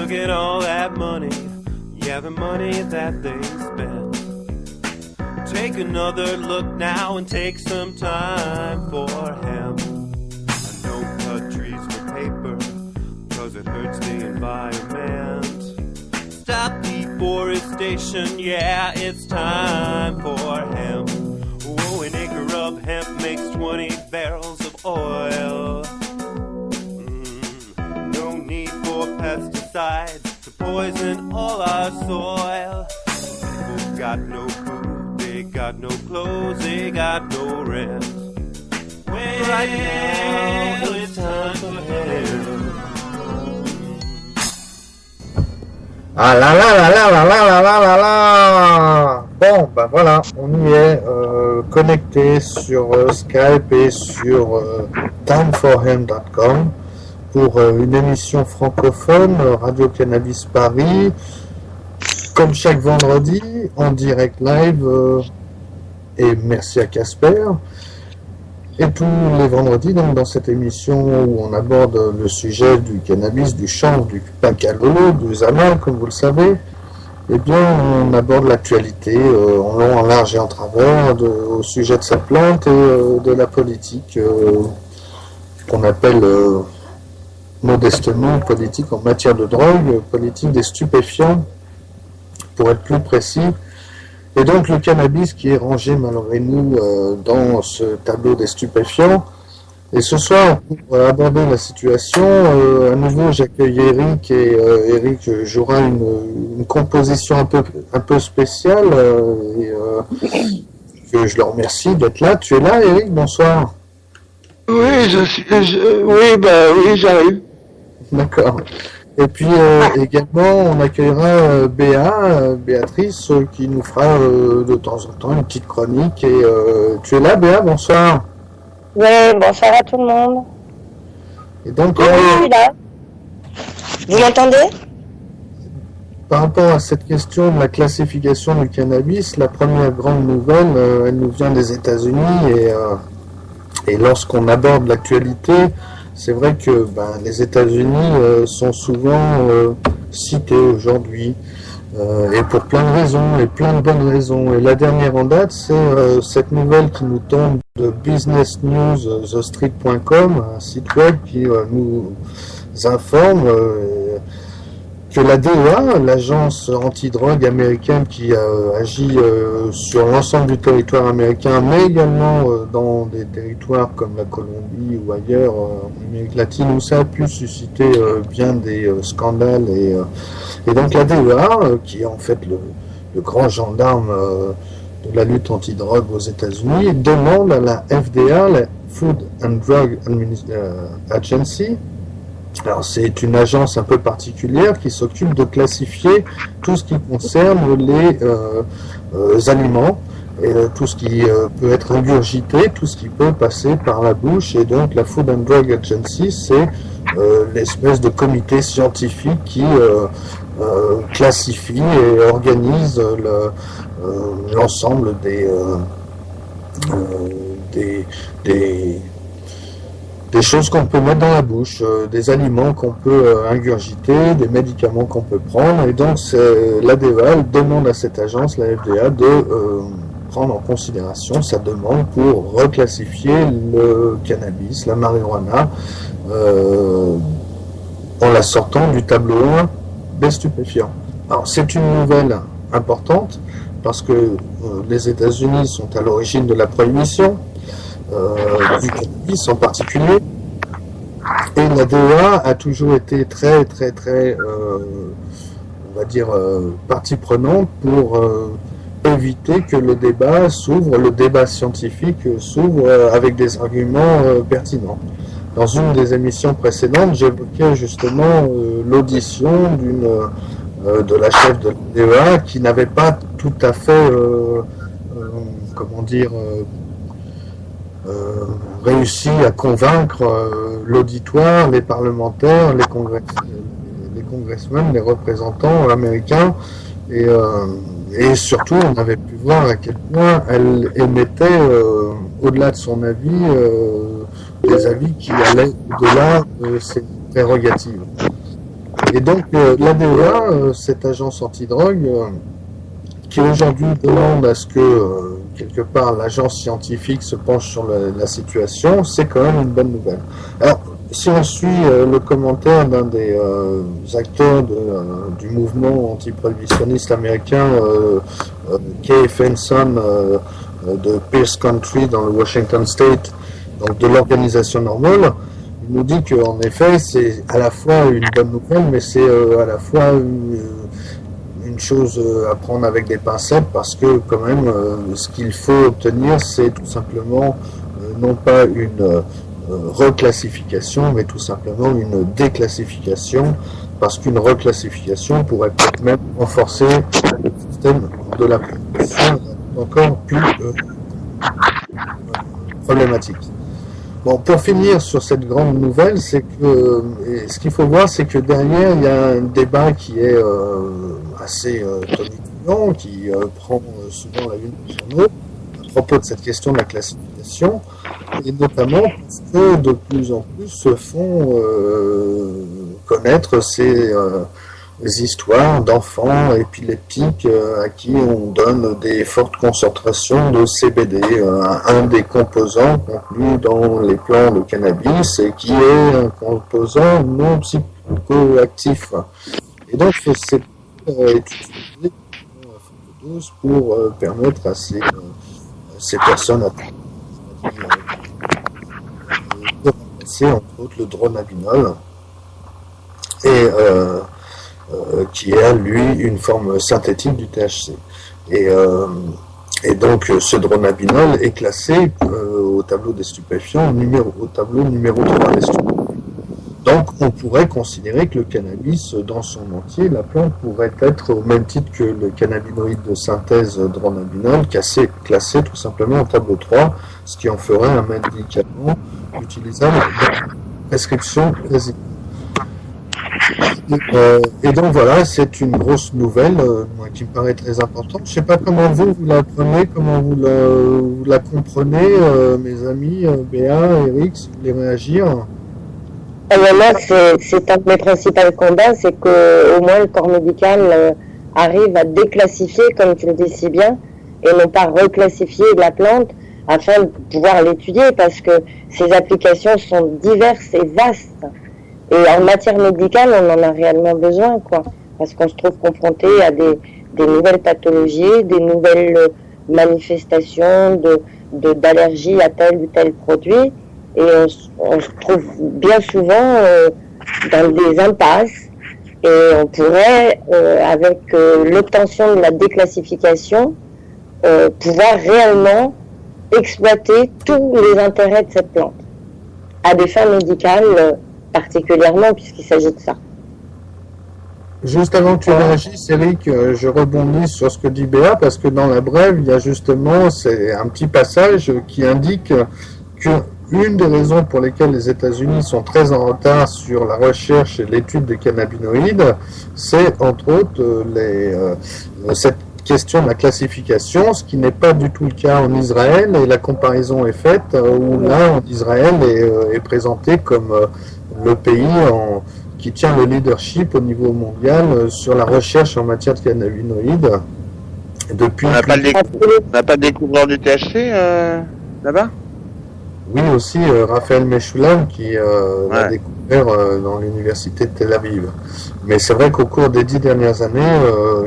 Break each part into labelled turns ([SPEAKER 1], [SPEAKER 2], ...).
[SPEAKER 1] look at all that money, yeah, the money that they spend. Take another look now and take some time for him. I know cut trees for paper, cause it hurts the environment. Stop deforestation, yeah, it's time for him. Whoa, an acre of hemp makes 20 barrels of oil. No need for pesticides to poison all our soil. People got no food, they got no clothes, they got no rent. Well, right now it's time for him.
[SPEAKER 2] Ah là là là là là là là là là là. Bon, ben voilà, on y est, connecté sur Skype et sur timeforhim.com pour une émission francophone, Radio Cannabis Paris, comme chaque vendredi, en direct live, et merci à Casper. Et tous les vendredis, donc, dans cette émission où on aborde le sujet du cannabis, du chanvre, du pacalo, du zamal, comme vous le savez, eh bien, on aborde l'actualité en long, en large et en travers au sujet de sa plante et de la politique qu'on appelle modestement politique en matière de drogue, politique des stupéfiants, pour être plus précis. Et donc le cannabis qui est rangé malgré nous dans ce tableau des stupéfiants. Et ce soir, pour aborder la situation, à nouveau j'accueille Eric et Eric jouera une composition un peu spéciale que je le remercie d'être là. Tu es là, Eric? Bonsoir.
[SPEAKER 3] Oui, oui, j'arrive.
[SPEAKER 2] D'accord. Et puis également, on accueillera Béatrice, qui nous fera de temps en temps une petite chronique. Et tu es là, Béa? Bonsoir.
[SPEAKER 4] Oui, bonsoir à tout le monde.
[SPEAKER 2] Et donc,
[SPEAKER 4] je suis là. Vous m'entendez?
[SPEAKER 2] Par rapport à cette question de la classification du cannabis, la première grande nouvelle, elle nous vient des États-Unis. Et lorsqu'on aborde l'actualité, c'est vrai que les États-Unis sont souvent cités aujourd'hui, et pour plein de raisons, et plein de bonnes raisons. Et la dernière en date, c'est cette nouvelle qui nous tombe de Business News, TheStreet.com, un site web qui nous informe que la DEA, l'agence antidrogue américaine qui agit sur l'ensemble du territoire américain, mais également dans des territoires comme la Colombie ou ailleurs en Amérique latine, où ça a pu susciter bien des scandales. Et donc la DEA, qui est en fait le grand gendarme de la lutte antidrogue aux États-Unis, demande à la FDA, la Food and Drug Agency. Alors c'est une agence un peu particulière qui s'occupe de classifier tout ce qui concerne les aliments, et tout ce qui peut être ingurgité, tout ce qui peut passer par la bouche. Et donc la Food and Drug Agency, c'est l'espèce de comité scientifique qui classifie et organise l'ensemble des choses qu'on peut mettre dans la bouche, des aliments qu'on peut ingurgiter, des médicaments qu'on peut prendre. Et donc la DEA demande à cette agence, la FDA, de prendre en considération sa demande pour reclassifier le cannabis, la marijuana, en la sortant du tableau 1 des stupéfiants. Alors c'est une nouvelle importante parce que les États-Unis sont à l'origine de la prohibition du cannabis en particulier, et la DEA a toujours été très on va dire partie prenante pour éviter que le débat scientifique s'ouvre avec des arguments pertinents. Dans une des émissions précédentes, j'évoquais justement l'audition de la chef de la DEA qui n'avait pas tout à fait réussi à convaincre l'auditoire, les parlementaires, les congressmen, les représentants américains, et surtout on avait pu voir à quel point elle émettait, au-delà de son avis, des avis qui allaient au-delà de ses prérogatives. Et donc, l'ADEA, cette agence antidrogue, qui aujourd'hui demande à ce que, quelque part, l'agence scientifique se penche sur la situation, c'est quand même une bonne nouvelle. Alors, si on suit le commentaire d'un des acteurs du mouvement antiprohibitionniste américain, Kay Fenson, de Pierce Country dans le Washington State, donc de l'organisation normale, il nous dit qu'en effet, c'est à la fois une bonne nouvelle, mais c'est à la fois une chose à prendre avec des pincettes, parce que quand même, ce qu'il faut obtenir, c'est tout simplement non pas une reclassification, mais tout simplement une déclassification, parce qu'une reclassification pourrait peut-être même renforcer le système de la production encore plus problématique. Bon, pour finir sur cette grande nouvelle, c'est que ce qu'il faut voir, c'est que derrière, il y a un débat qui est assez tonitruant, qui prend souvent la une de son autre, à propos de cette question de la classification, et notamment parce que de plus en plus se font connaître ces histoires d'enfants épileptiques à qui on donne des fortes concentrations de CBD, un des composants contenus dans les plants de cannabis et qui est un composant non psychoactif. Et donc c'est utilisé à forte dose pour permettre à ces personnes de remplacer entre autres le dronabinol et qui est, lui, une forme synthétique du THC. Et donc, ce dronabinol est classé au tableau des stupéfiants, au tableau numéro 3 des stupéfiants. Donc, on pourrait considérer que le cannabis, dans son entier, la plante pourrait être, au même titre que le cannabinoïde de synthèse dronabinol, classé tout simplement au tableau 3, ce qui en ferait un médicament utilisable dans la prescription classique. Et donc voilà, c'est une grosse nouvelle qui me paraît très importante. Je ne sais pas comment vous la prenez, comment vous la comprenez, mes amis, Béa, Eric, si vous voulez réagir.
[SPEAKER 4] Moi, c'est un de mes principaux combats, c'est qu'au moins le corps médical arrive à déclassifier, comme tu le dis si bien, et non pas reclassifier la plante afin de pouvoir l'étudier, parce que ces applications sont diverses et vastes. Et en matière médicale, on en a réellement besoin, quoi, parce qu'on se trouve confronté à des nouvelles pathologies, des nouvelles manifestations d'allergie à tel ou tel produit, et on se trouve bien souvent dans des impasses, et on pourrait, avec l'obtention de la déclassification, pouvoir réellement exploiter tous les intérêts de cette plante, à des fins médicales particulièrement, puisqu'il s'agit de ça.
[SPEAKER 2] Juste avant que tu réagisses, Eric, je rebondis sur ce que dit Béa, parce que dans la brève, il y a justement un petit passage qui indique qu'une des raisons pour lesquelles les États-Unis sont très en retard sur la recherche et l'étude des cannabinoïdes, c'est entre autres cette question de la classification, ce qui n'est pas du tout le cas en Israël, et la comparaison est faite où là, en Israël est présenté comme le pays qui tient le leadership au niveau mondial sur la recherche en matière de cannabinoïdes. Depuis
[SPEAKER 3] on n'a pas de découvreur du THC là-bas?
[SPEAKER 2] Oui, aussi Raphaël Mechoulam qui l'a découvert dans l'université de Tel Aviv. Mais c'est vrai qu'au cours des 10 dernières années,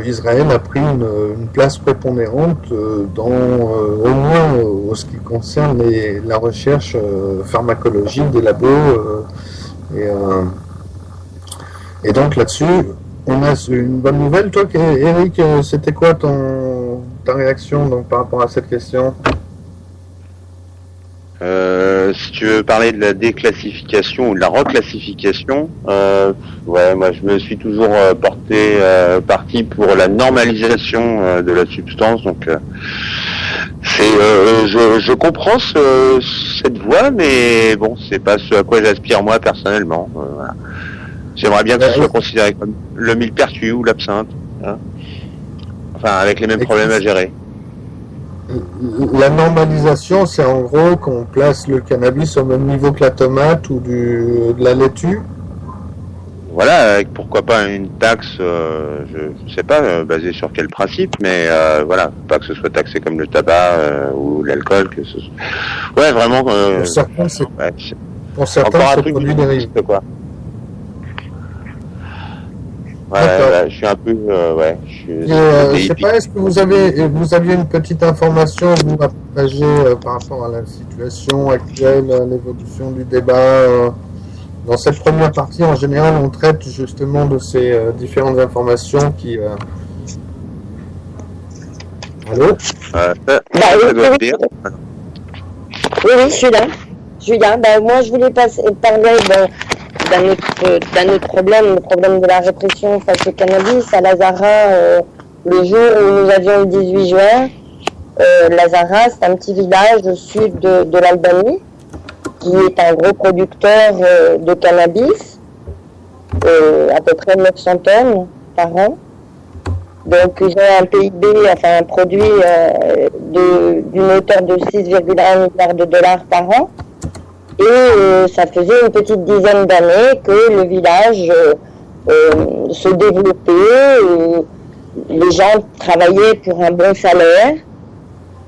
[SPEAKER 2] Israël a pris une place prépondérante au moins en ce qui concerne la recherche pharmacologique des labos. Et donc là-dessus, on a une bonne nouvelle. Toi, Eric, c'était quoi ta réaction donc, par rapport à cette question?
[SPEAKER 3] Si tu veux parler de la déclassification ou de la reclassification, moi je me suis toujours parti pour la normalisation de la substance. Donc je comprends cette voie, mais bon, c'est pas ce à quoi j'aspire moi personnellement. Voilà. J'aimerais bien que ce soit considéré comme le millepertuis ou l'absinthe, hein. Enfin avec les mêmes problèmes à gérer.
[SPEAKER 2] La normalisation, c'est en gros qu'on place le cannabis au même niveau que la tomate ou de la laitue.
[SPEAKER 3] voilà, pourquoi pas une taxe, je sais pas, basée sur quel principe, mais voilà, pas que ce soit taxé comme le tabac ou l'alcool, que ce soit... Ouais, vraiment...
[SPEAKER 2] Pour certains, c'est
[SPEAKER 3] ouais,
[SPEAKER 2] encore un produit dérivé.
[SPEAKER 3] Quoi. Ouais, je suis un peu... ouais,
[SPEAKER 2] je sais pas, est-ce que vous aviez une petite information vous à partager par rapport à la situation actuelle, l'évolution du débat dans cette première partie, en général, on traite justement de ces différentes informations qui... Allô
[SPEAKER 4] Oui, je suis là. Moi, je voulais parler d'un autre problème, le problème de la répression face au cannabis. À Lazara, le jour où nous avions le 18 juin, Lazara, c'est un petit village au sud de l'Albanie, qui est un gros producteur de cannabis, à peu près 900 tonnes par an. Donc ils ont un PIB, enfin un produit d'une hauteur de 6,1 milliards de dollars par an. Et ça faisait une petite dizaine d'années que le village se développait, les gens travaillaient pour un bon salaire,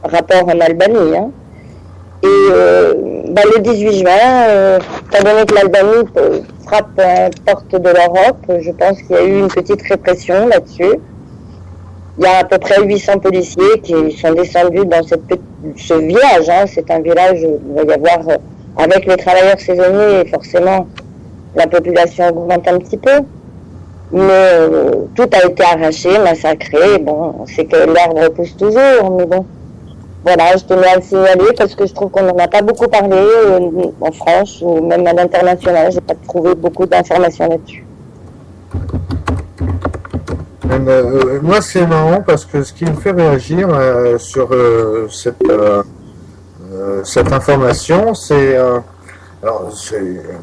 [SPEAKER 4] rapport en Albanie, hein. Et le 18 juin, étant donné que l'Albanie frappe à la porte de l'Europe, je pense qu'il y a eu une petite répression là-dessus. Il y a à peu près 800 policiers qui sont descendus dans ce village. Hein. C'est un village où il va y avoir, avec les travailleurs saisonniers, forcément, la population augmente un petit peu. Mais tout a été arraché, massacré. Bon, c'est que l'herbe repousse toujours, mais bon. Voilà, je tenais à le signaler parce que je trouve qu'on n'en a pas beaucoup parlé en France ou même à l'international. J'ai pas trouvé beaucoup d'informations là-dessus.
[SPEAKER 2] Moi, c'est marrant parce que ce qui me fait réagir sur cette information, c'est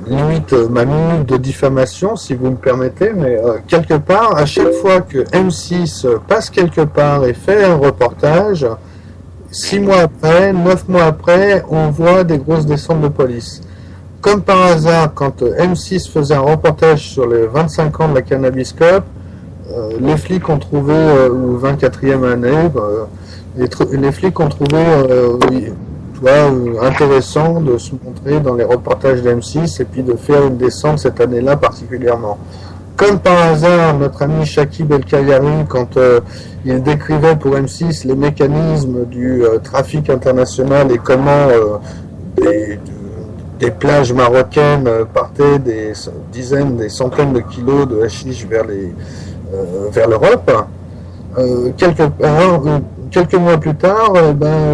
[SPEAKER 2] limite ma minute de diffamation, si vous me permettez, mais quelque part, à chaque fois que M6 passe quelque part et fait un reportage, 6 mois après, 9 mois après, on voit des grosses descentes de police. Comme par hasard, quand M6 faisait un reportage sur les 25 ans de la Cannabis Cup, les flics ont trouvé, ou 24e année, les flics ont trouvé intéressant de se montrer dans les reportages d'M6 et puis de faire une descente cette année-là particulièrement. Comme par hasard, notre ami Shakib El-Kayari, quand il décrivait pour M6 les mécanismes du trafic international et comment des plages marocaines partaient des dizaines, des centaines de kilos de hashish vers l'Europe, quelques mois plus tard,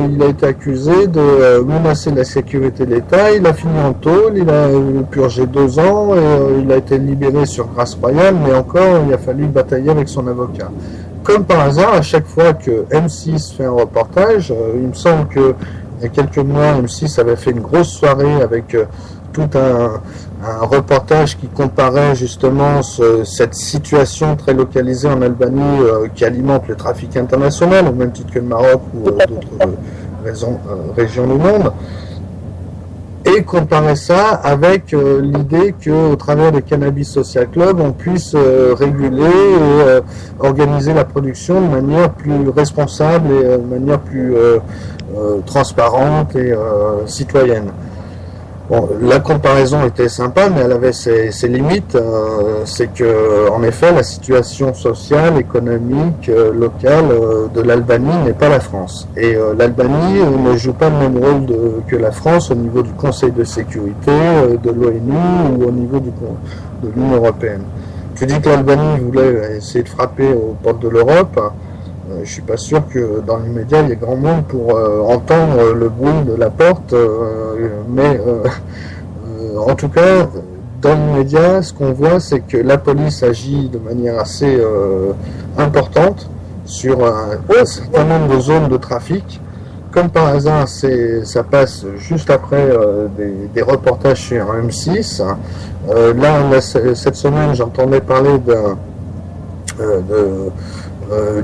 [SPEAKER 2] il a été accusé de menacer la sécurité de l'État. Il a fini en tôle, il a purgé 2 ans et il a été libéré sur grâce royale, mais encore, il a fallu batailler avec son avocat. Comme par hasard, à chaque fois que M6 fait un reportage, il me semble que il y a quelques mois, M6 avait fait une grosse soirée avec tout un reportage qui comparait justement cette situation très localisée en Albanie qui alimente le trafic international, au même titre que le Maroc ou d'autres régions du monde, et comparer ça avec l'idée qu'au travers des Cannabis Social Club, on puisse réguler et organiser la production de manière plus responsable et de manière plus transparente et citoyenne. Bon, la comparaison était sympa, mais elle avait ses limites. C'est que, en effet, la situation sociale, économique, locale de l'Albanie n'est pas la France. Et l'Albanie ne joue pas le même rôle que la France au niveau du Conseil de sécurité, de l'ONU ou au niveau de l'Union européenne. Tu dis que l'Albanie voulait essayer de frapper aux portes de l'Europe. Je suis pas sûr que dans l'immédiat il y ait grand monde pour entendre le bruit de la porte, mais en tout cas, dans l'immédiat, ce qu'on voit, c'est que la police agit de manière assez importante sur un certain nombre de zones de trafic. Comme par hasard, ça passe juste après des reportages sur M6. Là, cette semaine, j'entendais parler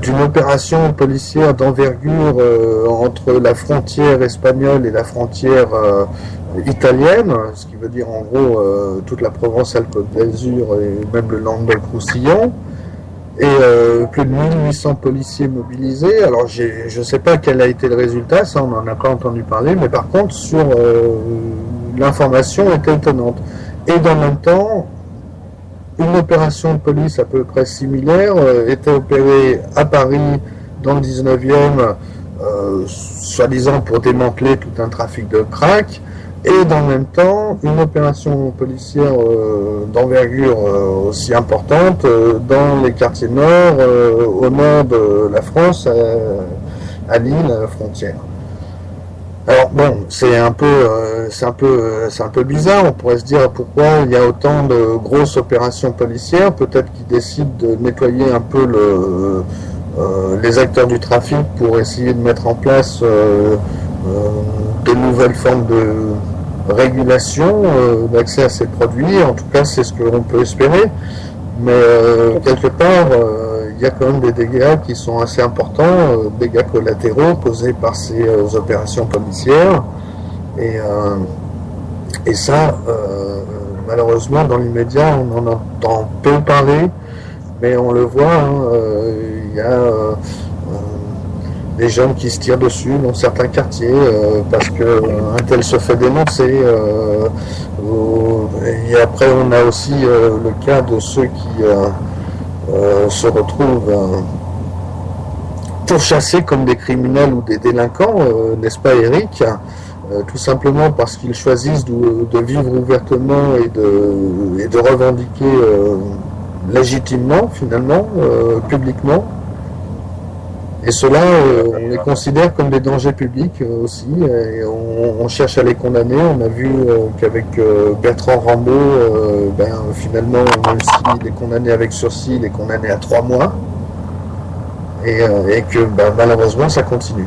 [SPEAKER 2] d'une opération policière d'envergure entre la frontière espagnole et la frontière italienne, ce qui veut dire en gros toute la Provence-Alpes-Côte d'Azur et même le Languedoc-Roussillon, et plus de 1800 policiers mobilisés. Alors je ne sais pas quel a été le résultat, ça on n'en a pas entendu parler, mais par contre sur l'information était étonnante. Et dans le même temps, une opération de police à peu près similaire était opérée à Paris dans le 19e, soi-disant pour démanteler tout un trafic de crack, et dans le même temps, une opération policière d'envergure aussi importante dans les quartiers nord, au nord de la France, à Lille, à la frontière. Alors bon, c'est un peu bizarre. On pourrait se dire pourquoi il y a autant de grosses opérations policières. Peut-être qu'ils décident de nettoyer un peu les acteurs du trafic pour essayer de mettre en place de nouvelles formes de régulation d'accès à ces produits. En tout cas, c'est ce que l'on peut espérer. Mais quelque part, il y a quand même des dégâts qui sont assez importants, dégâts collatéraux causés par ces opérations policières. Et ça, malheureusement, dans l'immédiat, on en entend peu parler, mais on le voit, il y a des jeunes qui se tirent dessus dans certains quartiers parce qu'un tel se fait dénoncer. Et après, on a aussi le cas de ceux qui se retrouvent pourchassés comme des criminels ou des délinquants, n'est-ce pas Eric, tout simplement parce qu'ils choisissent de vivre ouvertement et de revendiquer légitimement, finalement, publiquement. Et ceux-là, on les considère comme des dangers publics aussi, et on cherche à les condamner. On a vu qu'avec Bertrand Rambaud, finalement, même s'il est condamné avec sursis, il est condamné à 3 mois, et que malheureusement, ça continue.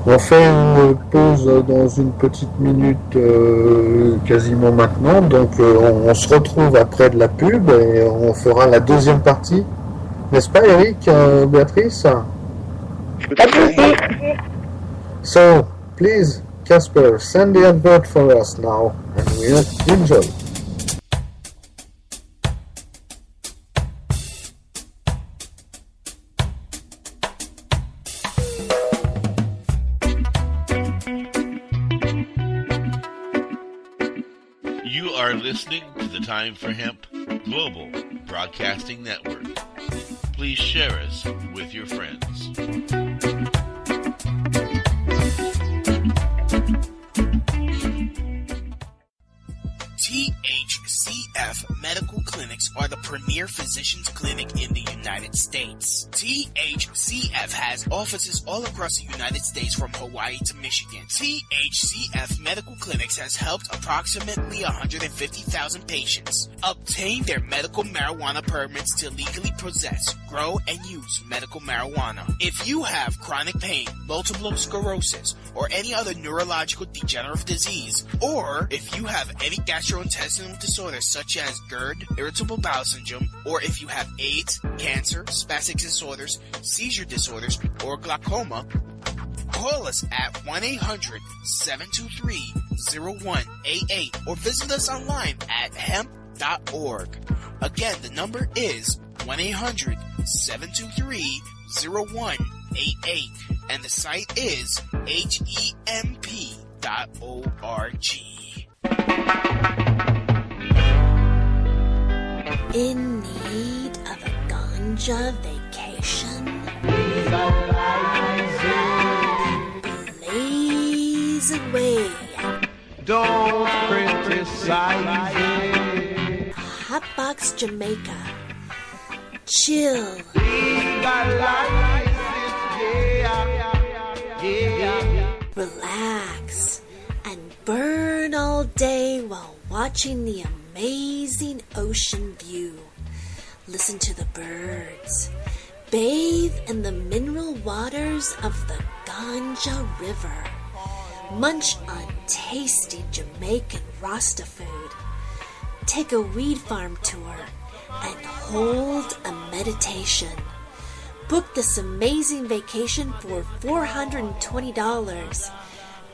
[SPEAKER 2] On fait une pause dans une petite minute, quasiment maintenant, donc on se retrouve après de la pub, et on fera la deuxième partie. N'est-ce pas, Eric, Béatrice?
[SPEAKER 4] Pas de souci.
[SPEAKER 2] So, please, Casper, send the advert for us now, and we'll enjoy.
[SPEAKER 5] You are listening to the Time for Hemp Global Broadcasting Network. Please share us with your friends.
[SPEAKER 6] THCF Medical Clinics are the premier physicians clinic in the United States. THCF has offices all across the United States from Hawaii to Michigan. THCF Medical Clinics has helped approximately 150,000 patients obtain their medical marijuana permits to legally possess, grow, and use medical marijuana. If you have chronic pain, multiple sclerosis, or any other neurological degenerative disease, or if you have any gastrointestinal disorders such as GERD, irritable bowel syndrome, or if you have AIDS, cancer, spastic disorders, seizure disorders, or glaucoma, call us at 1-800-723-0188 or visit us online at hemp.org. Again, the number is 1-800-723-0188 and the site is hemp.org.
[SPEAKER 7] In need of a ganja vacation? Blaze away.
[SPEAKER 1] Don't criticize it.
[SPEAKER 7] Hotbox Jamaica. Chill. Relax and burn all day while watching the amazing ocean view. Listen to the birds. Bathe in the mineral waters of the Ganja River. Munch on tasty Jamaican Rasta food. Take a weed farm tour and hold a meditation. Book this amazing vacation for $420.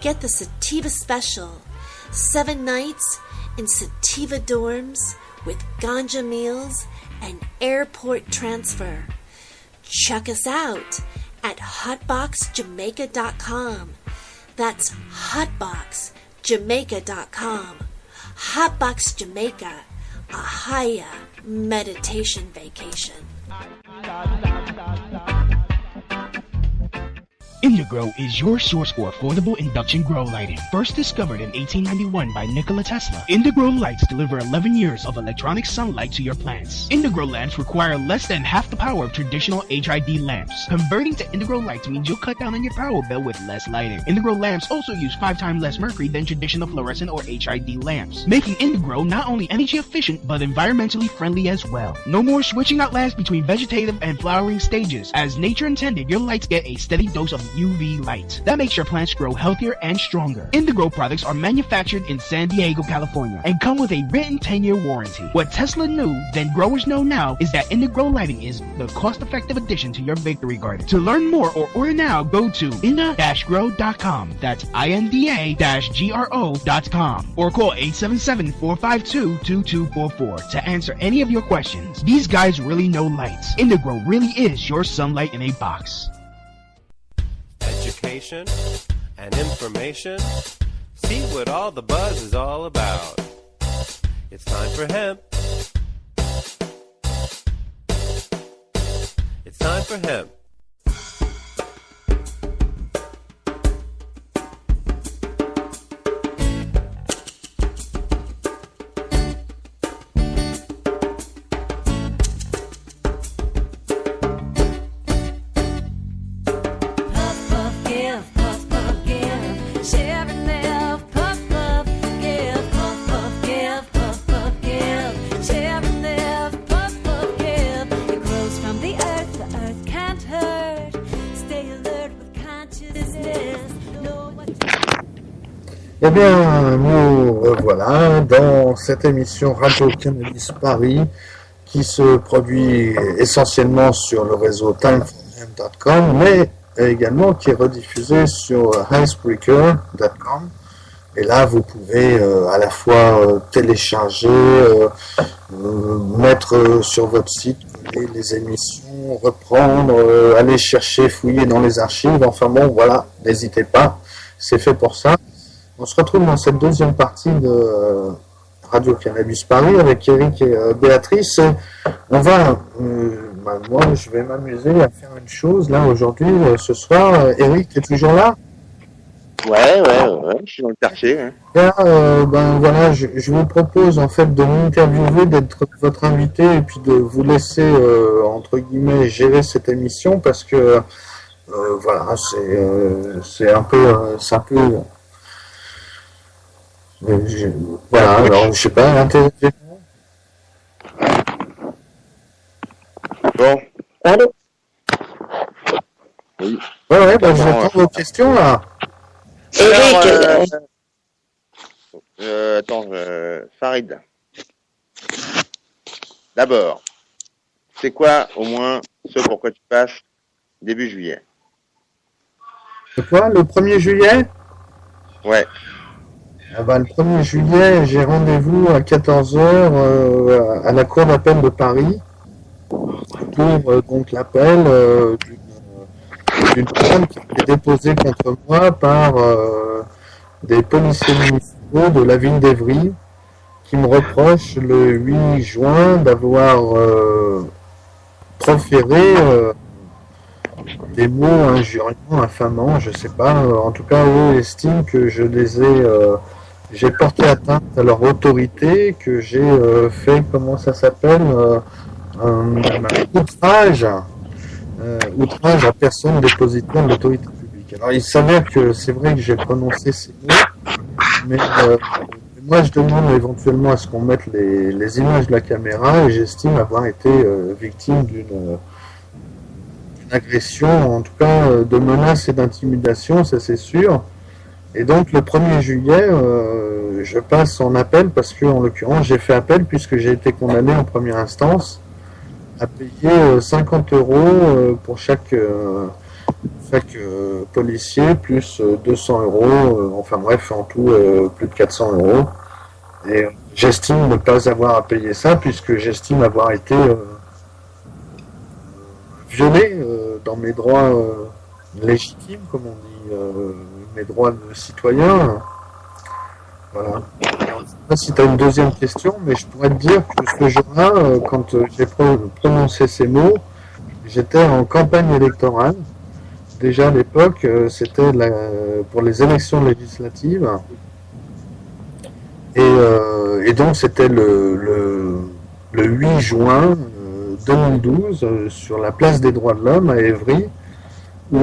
[SPEAKER 7] Get the Sativa Special, 7 nights in Sativa dorms with ganja meals and airport transfer. Check us out at hotboxjamaica.com. That's hotboxjamaica.com. Hotbox Jamaica, a higher meditation vacation.
[SPEAKER 6] Indigrow is your source for affordable induction grow lighting. First discovered in 1891 by Nikola Tesla, Indigrow lights deliver 11 years of electronic sunlight to your plants. Indigrow lamps require less than half the power of traditional HID lamps. Converting to Indigrow lights means you'll cut down on your power bill with less lighting. Indigrow lamps also use 5 times less mercury than traditional fluorescent or HID lamps, making Indigrow not only energy efficient but environmentally friendly as well. No more switching out lamps between vegetative and flowering stages. As nature intended, your lights get a steady dose of UV light. That makes your plants grow healthier and stronger. Indigrow products are manufactured in San Diego, California, and come with a written 10-year warranty. What Tesla knew, then growers know now, is that Indigrow lighting is the cost-effective addition to your victory garden. To learn more or order now, go to inda-grow.com. That's INDA-GRO.com, or call 877-452-2244 to answer any of your questions. These guys really know lights. Indigrow really is your sunlight in a box.
[SPEAKER 1] Education and information. See what all the buzz is all about. It's time for hemp. It's time for hemp.
[SPEAKER 2] Eh bien, nous revoilà dans cette émission Radio Cannabis Paris qui se produit essentiellement sur le réseau timeforhemp.com, mais également qui est rediffusée sur icebreaker.com. Et là, vous pouvez à la fois télécharger, mettre sur votre site les émissions, reprendre, aller chercher, fouiller dans les archives. Enfin bon, voilà, n'hésitez pas, c'est fait pour ça. On se retrouve dans cette deuxième partie de Radio Cannabis Paris avec Eric et Béatrice. On va, moi je vais m'amuser à faire une chose là aujourd'hui, ce soir. Eric, tu es toujours là?
[SPEAKER 3] Ouais, je suis dans le quartier. Hein.
[SPEAKER 2] Là, voilà, je vous propose en fait de m'interviewer, d'être votre invité et puis de vous laisser entre guillemets gérer cette émission parce que voilà, c'est un peu voilà, alors je sais pas, intéressez-vous.
[SPEAKER 3] Bon.
[SPEAKER 4] Allô?
[SPEAKER 3] Oui.
[SPEAKER 2] Ouais, j'attends vos questions là.
[SPEAKER 4] Eric,
[SPEAKER 3] Attends, Farid. D'abord, c'est quoi au moins ce pourquoi tu passes début juillet?
[SPEAKER 2] C'est quoi, le 1er juillet?
[SPEAKER 3] Ouais.
[SPEAKER 2] Le 1er juillet, j'ai rendez-vous à 14h à la cour d'appel de Paris pour donc l'appel d'une plainte qui a été déposée contre moi par des policiers municipaux de la ville d'Evry qui me reprochent le 8 juin d'avoir proféré des mots injuriants, infamants, je sais pas. En tout cas, eux estiment que je les ai... j'ai porté atteinte à leur autorité, que j'ai fait, comment ça s'appelle, un outrage à personne dépositant de l'autorité publique. Alors il s'avère que c'est vrai que j'ai prononcé ces mots, mais moi je demande éventuellement à ce qu'on mette les images de la caméra et j'estime avoir été victime d'une agression, en tout cas de menaces et d'intimidation, ça c'est sûr. Et donc le 1er juillet, je passe en appel parce que en l'occurrence j'ai fait appel puisque j'ai été condamné en première instance à payer 50 € pour chaque policier plus 200 €, enfin bref en tout plus de 400 €. Et j'estime ne pas avoir à payer ça puisque j'estime avoir été violé dans mes droits légitimes, comme on dit, mes droits de citoyen. Voilà. Alors, je ne sais pas si tu as une deuxième question, mais je pourrais te dire que ce jour-là, quand j'ai prononcé ces mots, j'étais en campagne électorale. Déjà à l'époque, c'était pour les élections législatives. Et donc c'était le 8 juin 2012 sur la place des droits de l'homme à Évry, où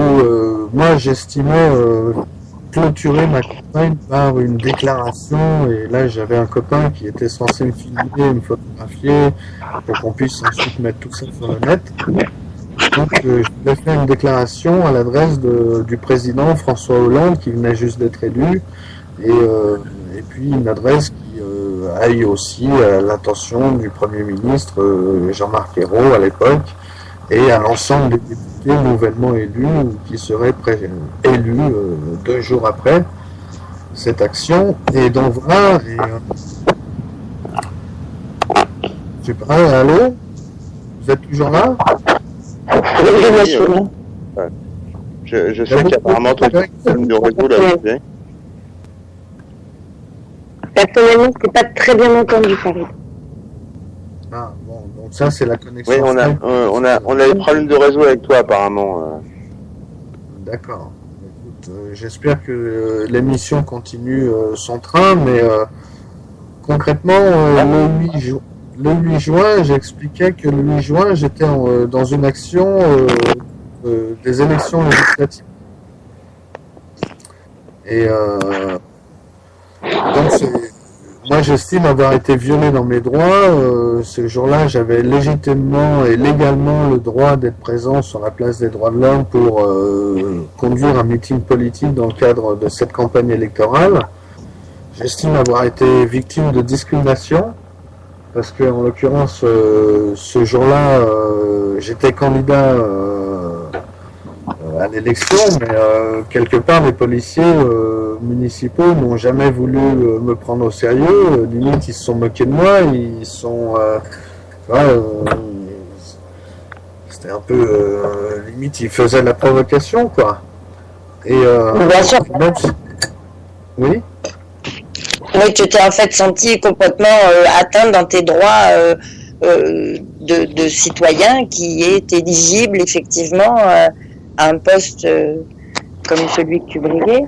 [SPEAKER 2] moi j'estimais clôturer ma campagne par une déclaration, et là j'avais un copain qui était censé me filmer, me photographier pour qu'on puisse ensuite mettre tout ça sur le net. Donc je voulais faire une déclaration à l'adresse du président François Hollande qui venait juste d'être élu, et puis une adresse qui aille aussi à l'attention du Premier ministre Jean-Marc Ayrault à l'époque, et à l'ensemble des députés nouvellement élus ou qui seraient élus 2 jours après cette action. Et donc voilà, je sais pas, allô? Vous êtes toujours là?
[SPEAKER 3] Je sais qu'apparemment tu as un problème de réseau là.
[SPEAKER 4] Personnellement, c'est pas très bien entendu, Farid.
[SPEAKER 2] Ah bon, donc ça c'est la connexion.
[SPEAKER 3] Oui, on a des problèmes de réseau avec toi apparemment.
[SPEAKER 2] D'accord. Écoute, j'espère que l'émission continue son train, mais concrètement, le 8 juin, j'expliquais que le 8 juin, j'étais dans une action des élections législatives. Et donc, moi, j'estime avoir été violé dans mes droits. Ce jour-là, j'avais légitimement et légalement le droit d'être présent sur la place des droits de l'homme pour conduire un meeting politique dans le cadre de cette campagne électorale. J'estime avoir été victime de discrimination parce que, en l'occurrence, ce jour-là, j'étais candidat à l'élection, mais quelque part, les policiers municipaux n'ont jamais voulu me prendre au sérieux. Limite, ils se sont moqués de moi. Ils sont, c'était un peu limite, ils faisaient la provocation, quoi. Et
[SPEAKER 4] bien sûr.
[SPEAKER 2] même si... Oui.
[SPEAKER 4] Oui, tu t'es en fait senti complètement atteint dans tes droits de citoyen qui est éligible effectivement à un poste comme celui que tu briguais.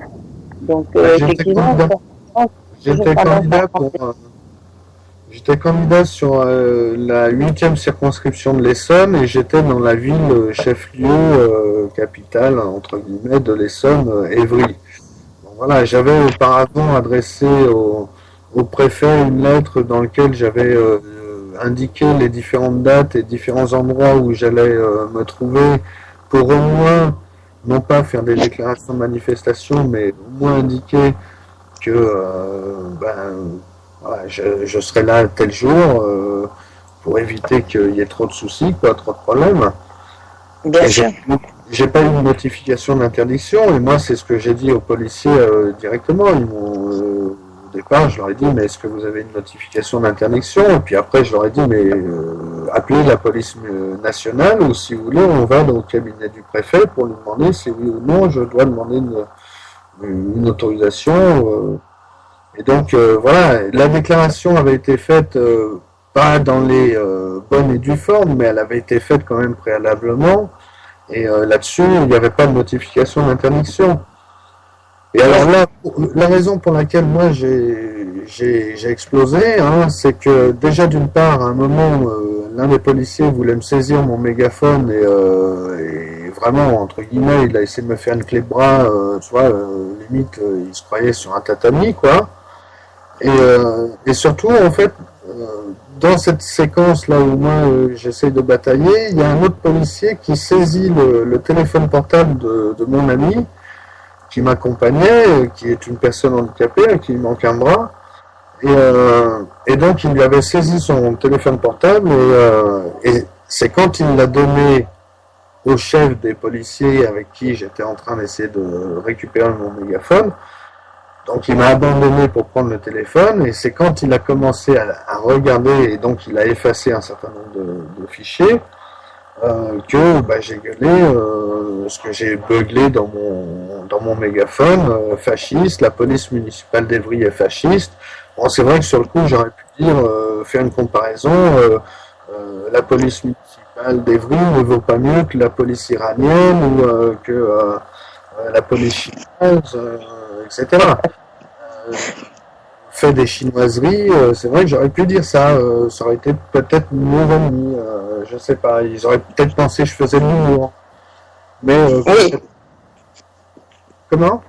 [SPEAKER 4] Donc effectivement,
[SPEAKER 2] j'étais candidat sur la 8e circonscription de l'Essonne et j'étais dans la ville chef-lieu capitale entre guillemets de l'Essonne, Évry. Voilà, j'avais auparavant adressé au préfet une lettre dans laquelle j'avais indiqué les différentes dates et différents endroits où j'allais me trouver pour au moins, non pas faire des déclarations de manifestation, mais au moins indiquer que voilà, je serai là tel jour pour éviter qu'il y ait trop de soucis, trop de problèmes.
[SPEAKER 4] Bien sûr.
[SPEAKER 2] J'ai pas eu de notification d'interdiction et moi c'est ce que j'ai dit aux policiers directement. Ils m'ont au départ je leur ai dit mais est-ce que vous avez une notification d'interdiction, et puis après je leur ai dit mais appelez la police nationale ou si vous voulez on va dans le cabinet du préfet pour lui demander si oui ou non je dois demander une autorisation. Et donc voilà, la déclaration avait été faite pas dans les bonnes et dues formes, mais elle avait été faite quand même préalablement. Et là-dessus, il n'y avait pas de notification d'interdiction. Et alors là, la raison pour laquelle moi j'ai explosé, hein, c'est que déjà d'une part, à un moment, l'un des policiers voulait me saisir mon mégaphone et vraiment, entre guillemets, il a essayé de me faire une clé de bras, tu vois, limite, il se croyait sur un tatami, quoi. Et surtout, en fait, dans cette séquence-là où moi j'essaie de batailler, il y a un autre policier qui saisit le téléphone portable de mon ami, qui m'accompagnait, qui est une personne handicapée, à qui il manque un bras. Et donc, il lui avait saisi son téléphone portable et c'est quand il l'a donné au chef des policiers avec qui j'étais en train d'essayer de récupérer mon mégaphone. Donc, il m'a abandonné pour prendre le téléphone et c'est quand il a commencé à regarder et donc il a effacé un certain nombre de fichiers que j'ai gueulé ce que j'ai beuglé dans mon mégaphone, fasciste, la police municipale d'Evry est fasciste. Bon, c'est vrai que sur le coup, j'aurais pu dire, faire une comparaison, la police municipale d'Evry ne vaut pas mieux que la police iranienne ou que la police chinoise, etc. Fait des chinoiseries, c'est vrai que j'aurais pu dire ça, ça aurait été peut-être mon ennemi, je sais pas, ils auraient peut-être pensé que je faisais de l'humour. Mais
[SPEAKER 4] Oui.
[SPEAKER 2] Comment?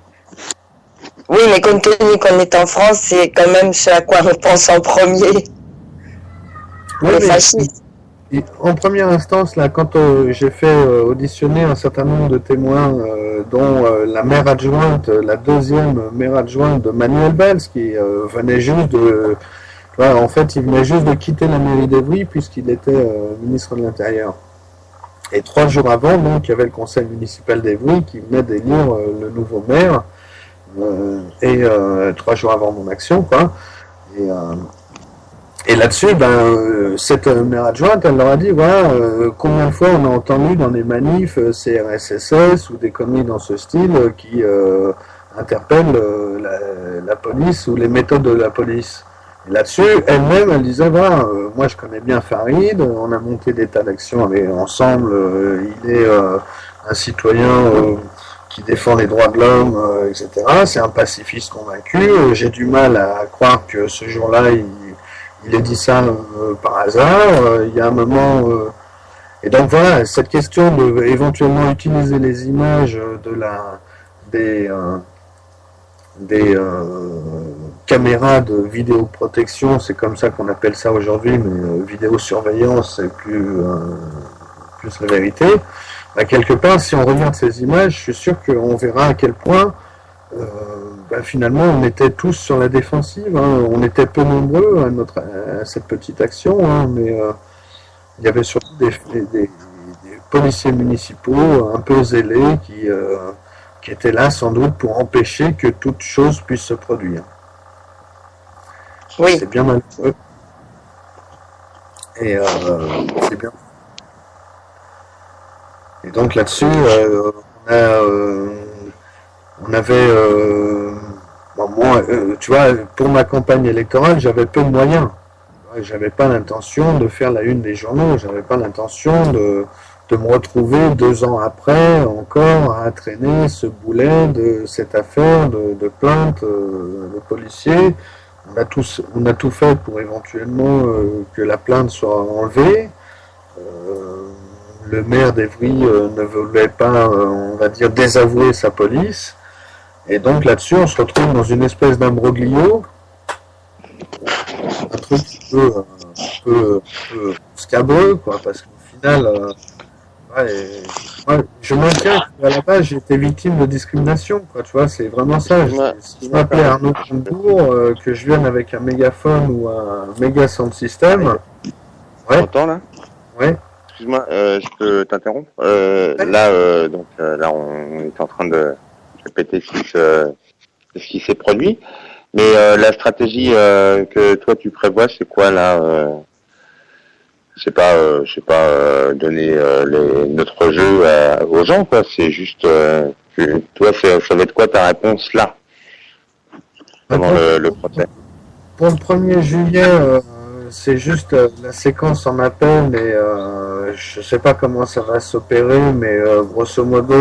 [SPEAKER 4] Oui, mais compte tenu qu'on est en France, c'est quand même ce à quoi on pense en premier.
[SPEAKER 2] Oui,
[SPEAKER 4] Les
[SPEAKER 2] mais
[SPEAKER 4] fascistes.
[SPEAKER 2] en première instance, là, quand j'ai fait auditionner un certain nombre de témoins, dont la maire adjointe, la deuxième maire adjointe de Manuel Valls, qui venait juste de... Voilà, en fait, il venait juste de quitter la mairie d'Evry puisqu'il était ministre de l'Intérieur. Et 3 jours avant, donc, il y avait le conseil municipal d'Evry qui venait d'élire le nouveau maire. Et 3 jours avant mon action, quoi. Et là-dessus, cette maire adjointe, elle leur a dit, voilà, combien de fois on a entendu dans des manifs CRSSS ou des conneries dans ce style qui interpellent la police ou les méthodes de la police. Et là-dessus, elle-même, elle disait, voilà, moi je connais bien Farid, on a monté des tas d'actions ensemble, il est un citoyen qui défend les droits de l'homme, etc. C'est un pacifiste convaincu. J'ai du mal à croire que ce jour-là, il ait dit ça par hasard. Il y a un moment... Et donc voilà, cette question de éventuellement utiliser les images des caméras de vidéoprotection, c'est comme ça qu'on appelle ça aujourd'hui, mais vidéosurveillance, c'est plus la vérité. Quelque part, si on regarde ces images, je suis sûr qu'on verra à quel point finalement on était tous sur la défensive, hein. On était peu nombreux à cette petite action, hein, mais il y avait surtout des policiers municipaux un peu zélés qui étaient là sans doute pour empêcher que toute chose puisse se produire.
[SPEAKER 4] Oui.
[SPEAKER 2] C'est bien malheureux. Et c'est bien. Et donc là-dessus, on avait, moi, tu vois, pour ma campagne électorale, j'avais peu de moyens. J'avais pas l'intention de faire la une des journaux. J'avais pas l'intention de me retrouver 2 ans après encore à traîner ce boulet de cette affaire de plainte de policiers. On a tout fait pour éventuellement que la plainte soit enlevée. Le maire d'Evry ne voulait pas, on va dire, désavouer sa police. Et donc là-dessus, on se retrouve dans une espèce d'imbroglio. Un truc un peu scabreux, quoi, parce qu'au final, je maintiens qu'à la base, j'ai été victime de discrimination, quoi, tu vois, c'est vraiment ça. Si je m'appelais Arnaud Montebourg, que je vienne avec un mégaphone ou un méga sound system.
[SPEAKER 3] Ouais. T'entends là?
[SPEAKER 2] Ouais.
[SPEAKER 3] Excuse-moi, je peux t'interrompre. Là, on est en train de répéter ce qui s'est produit. Mais la stratégie que toi tu prévois, c'est quoi là? C'est pas, donner notre jeu aux gens, quoi. C'est juste, toi, ça va être quoi ta réponse là pendant le procès?
[SPEAKER 2] Pour le 1er juillet, c'est juste la séquence en appel et je sais pas comment ça va s'opérer, mais grosso modo,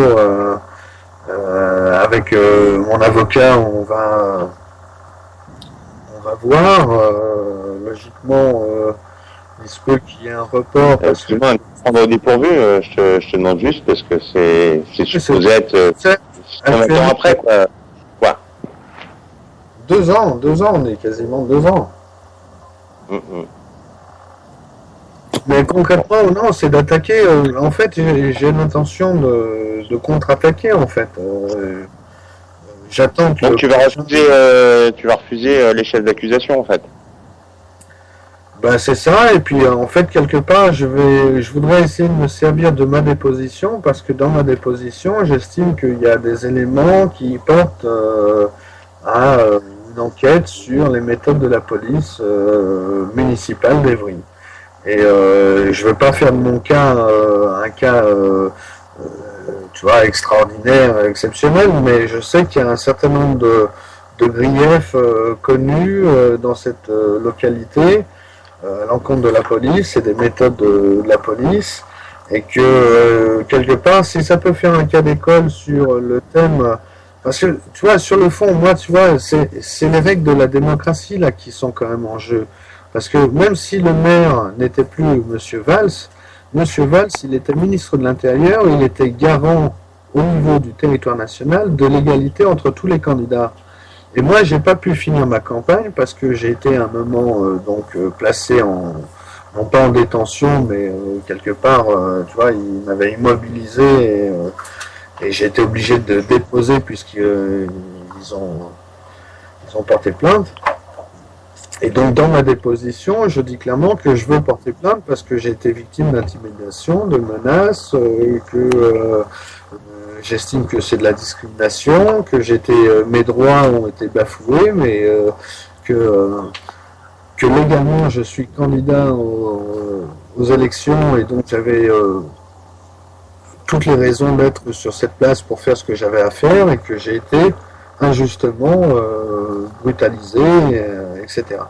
[SPEAKER 2] avec mon avocat, on va voir. Logiquement, il se peut qu'il y ait un report.
[SPEAKER 3] Excuse-moi, prendre au dépourvu, je te demande juste parce que c'est supposé être combien de temps après, quoi.
[SPEAKER 2] 2 ans, on est quasiment 2 ans. Mais concrètement, non, c'est d'attaquer. En fait, j'ai l'intention de contre-attaquer, en fait. j'attends que...
[SPEAKER 3] Donc tu vas refuser les chefs d'accusation en fait.
[SPEAKER 2] Ben, c'est ça, et puis en fait quelque part je voudrais essayer de me servir de ma déposition, parce que dans ma déposition j'estime qu'il y a des éléments qui portent à une enquête sur les méthodes de la police municipale d'Evry. Et je veux pas faire de mon cas un cas tu vois, extraordinaire, exceptionnel, mais je sais qu'il y a un certain nombre de griefs connus dans cette localité à l'encontre de la police et des méthodes de la police, et que quelque part, si ça peut faire un cas d'école sur le thème, parce que tu vois, sur le fond, moi, tu vois, c'est les règles de la démocratie là qui sont quand même en jeu, parce que même si le maire n'était plus Monsieur Valls, il était ministre de l'Intérieur, il était garant au niveau du territoire national de l'égalité entre tous les candidats. Et moi, j'ai pas pu finir ma campagne parce que j'ai été à un moment placé non pas en détention, mais quelque part, tu vois, ils m'avaient immobilisé et j'ai été obligé de déposer puisqu'ils ont porté plainte. Et donc, dans ma déposition, je dis clairement que je veux porter plainte parce que j'ai été victime d'intimidation, de menaces, que j'estime que c'est de la discrimination, que mes droits ont été bafoués, mais que légalement je suis candidat aux élections et donc j'avais toutes les raisons d'être sur cette place pour faire ce que j'avais à faire et que j'ai été injustement brutalisé, etc.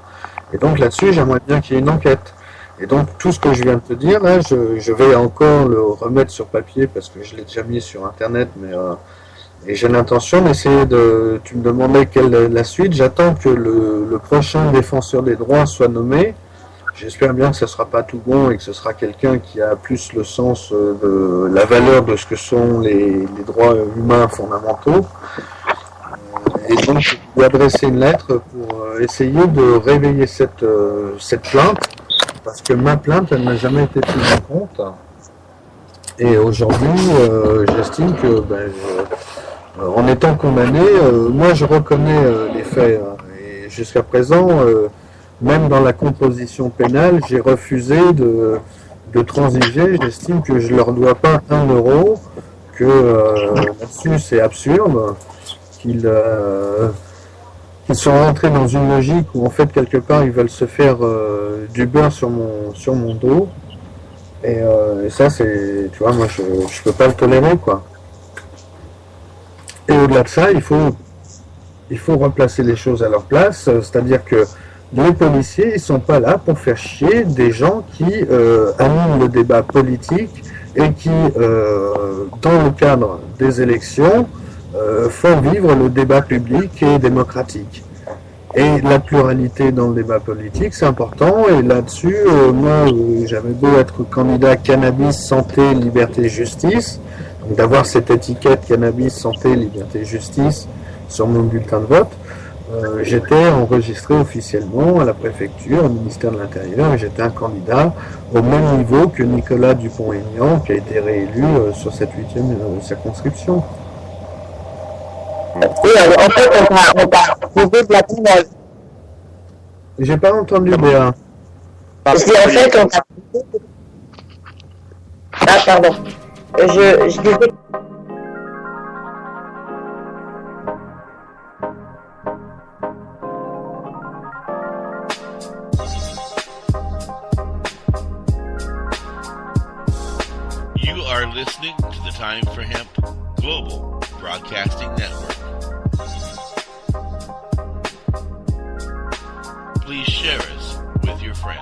[SPEAKER 2] Et donc là-dessus, j'aimerais bien qu'il y ait une enquête. Et donc tout ce que je viens de te dire, là, je vais encore le remettre sur papier parce que je l'ai déjà mis sur Internet, mais et j'ai l'intention d'essayer de... Tu me demandais quelle est la suite, j'attends que le prochain défenseur des droits soit nommé. J'espère bien que ce ne sera pas tout bon et que ce sera quelqu'un qui a plus le sens de la valeur de ce que sont les droits humains fondamentaux. Et donc, je vais adresser une lettre pour essayer de réveiller cette plainte, parce que ma plainte, elle n'a jamais été prise en compte. Et aujourd'hui, j'estime que, en étant condamné, moi je reconnais les faits. Et jusqu'à présent, même dans la composition pénale, j'ai refusé de transiger. J'estime que je leur dois pas 1 euro, que là-dessus c'est absurde, qu'ils sont rentrés dans une logique où en fait quelque part ils veulent se faire du beurre sur mon dos. Et ça c'est, tu vois, moi je peux pas le tolérer, quoi. Et au-delà de ça, il faut replacer les choses à leur place, c'est-à-dire que les policiers, ils sont pas là pour faire chier des gens qui animent le débat politique et qui, dans le cadre des élections, font vivre le débat public et démocratique. Et la pluralité dans le débat politique, c'est important. Et là-dessus, moi, j'avais beau être candidat cannabis, santé, liberté, justice, donc d'avoir cette étiquette cannabis, santé, liberté, justice sur mon bulletin de vote, j'étais enregistré officiellement à la préfecture, au ministère de l'Intérieur, et j'étais un candidat au même niveau que Nicolas Dupont-Aignan, qui a été réélu sur cette 8e circonscription.
[SPEAKER 4] Oui, en fait, on t'a trouvé de la pinaise.
[SPEAKER 2] J'ai pas entendu, Béa.
[SPEAKER 4] Parce qu'en fait, on t'a... Ah, pardon. Je disais...
[SPEAKER 5] You are listening to the Time for Hemp Global Broadcasting Network. Please share us with your friends.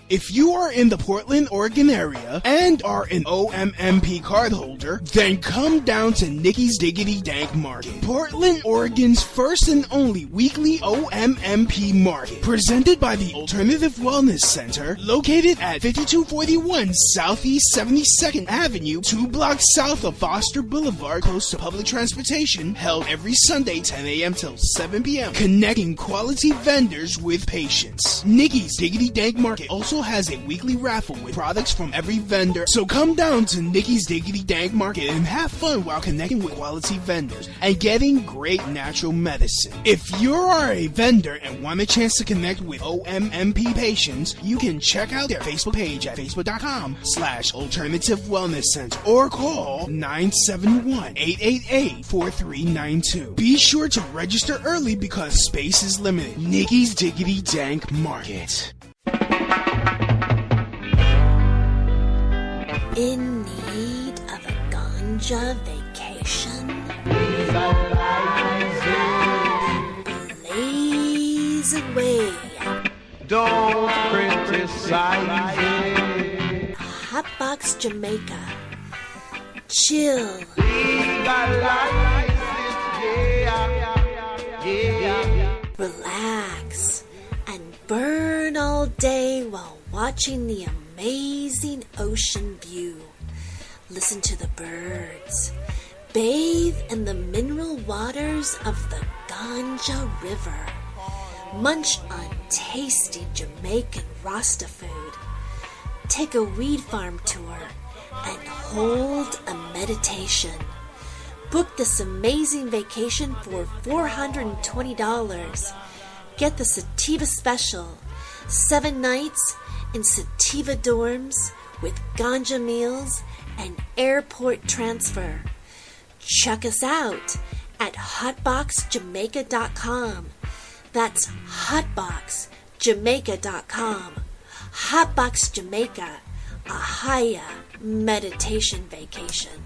[SPEAKER 6] If you are in the Portland, Oregon area and are an OMMP cardholder, then come down to Nikki's Diggity Dank Market, Portland, Oregon's first and only weekly OMMP market, presented by the Alternative Wellness Center, located at 5241 Southeast 72nd Avenue, 2 blocks south of Foster Boulevard, close to public transportation, held every Sunday 10 a.m. till 7 p.m., connecting quality vendors with patients. Nikki's Diggity Dank Market also also has a weekly raffle with products from every vendor. So come down to Nikki's Diggity Dank Market and have fun while connecting with quality vendors and getting great natural medicine. If you are a vendor and want a chance to connect with OMMP patients, you can check out their Facebook page at facebook.com/Alternative Wellness Center or call 971-888-4392. Be sure to register early because space is limited. Nikki's Diggity Dank Market.
[SPEAKER 7] In need of a ganja vacation? Blaze away.
[SPEAKER 1] Don't criticize it.
[SPEAKER 7] Hotbox Jamaica. Chill.
[SPEAKER 1] Legalize it, yeah.
[SPEAKER 7] Relax and burn all day while watching the amazing ocean view. Listen to the birds. Bathe in the mineral waters of the Ganja River. Munch on tasty Jamaican Rasta food. Take a weed farm tour and hold a meditation. Book this amazing vacation for $420. Get the Sativa Special. 7 nights in Sativa dorms with ganja meals and airport transfer. Check us out at hotboxjamaica.com. That's hotboxjamaica.com. Hotbox Jamaica, a higher meditation vacation.